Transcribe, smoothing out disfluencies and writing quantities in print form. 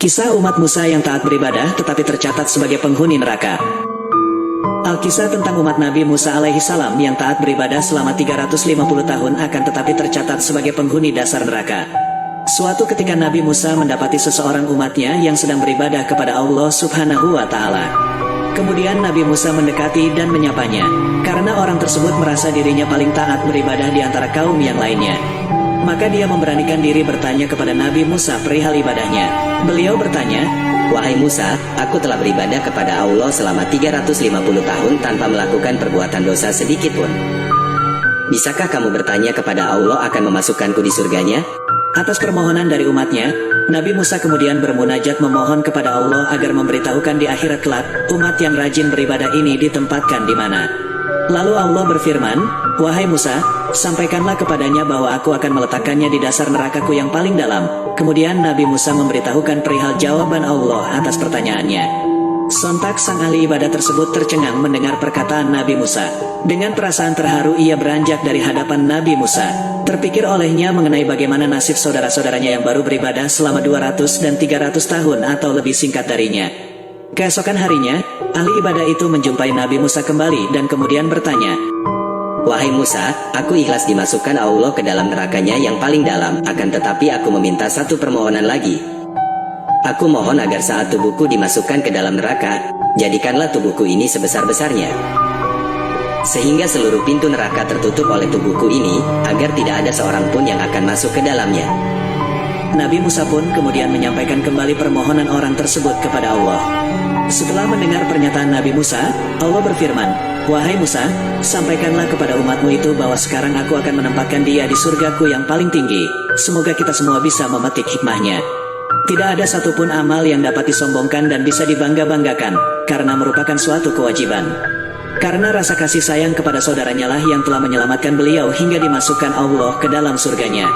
Kisah umat Musa yang taat beribadah tetapi tercatat sebagai penghuni neraka. Alkisah tentang umat Nabi Musa alaihi salam yang taat beribadah selama 350 tahun akan tetapi tercatat sebagai penghuni dasar neraka. Suatu ketika Nabi Musa mendapati seseorang umatnya yang sedang beribadah kepada Allah Subhanahu wa Ta'ala. Kemudian Nabi Musa mendekati dan menyapanya, karena orang tersebut merasa dirinya paling taat beribadah di antara kaum yang lainnya. Maka dia memberanikan diri bertanya kepada Nabi Musa perihal ibadahnya. Beliau bertanya, "Wahai Musa, aku telah beribadah kepada Allah selama 350 tahun tanpa melakukan perbuatan dosa sedikit pun. Bisakah kamu bertanya kepada Allah akan memasukkanku di surganya?" Atas permohonan dari umatnya, Nabi Musa kemudian bermunajat memohon kepada Allah agar memberitahukan di akhirat kelak, umat yang rajin beribadah ini ditempatkan di mana. Lalu Allah berfirman, "Wahai Musa, sampaikanlah kepadanya bahwa aku akan meletakkannya di dasar nerakaku yang paling dalam." Kemudian Nabi Musa memberitahukan perihal jawaban Allah atas pertanyaannya. Sontak sang ahli ibadah tersebut tercengang mendengar perkataan Nabi Musa. Dengan perasaan terharu ia beranjak dari hadapan Nabi Musa. Terpikir olehnya mengenai bagaimana nasib saudara-saudaranya yang baru beribadah selama 200 dan 300 tahun atau lebih singkat darinya. Keesokan harinya, ahli ibadah itu menjumpai Nabi Musa kembali dan kemudian bertanya, "Wahai Musa, aku ikhlas dimasukkan Allah ke dalam nerakanya yang paling dalam, akan tetapi aku meminta satu permohonan lagi. Aku mohon agar saat tubuhku dimasukkan ke dalam neraka, jadikanlah tubuhku ini sebesar-besarnya, sehingga seluruh pintu neraka tertutup oleh tubuhku ini, agar tidak ada seorang pun yang akan masuk ke dalamnya." Nabi Musa pun kemudian menyampaikan kembali permohonan orang tersebut kepada Allah. Setelah mendengar pernyataan Nabi Musa, Allah berfirman, "Wahai Musa, sampaikanlah kepada umatmu itu bahwa sekarang aku akan menempatkan dia di surgaku yang paling tinggi. Semoga kita semua bisa memetik hikmahnya. Tidak ada satupun amal yang dapat disombongkan dan bisa dibangga-banggakan, karena merupakan suatu kewajiban. Karena rasa kasih sayang kepada saudaranya lah yang telah menyelamatkan beliau hingga dimasukkan Allah ke dalam surganya."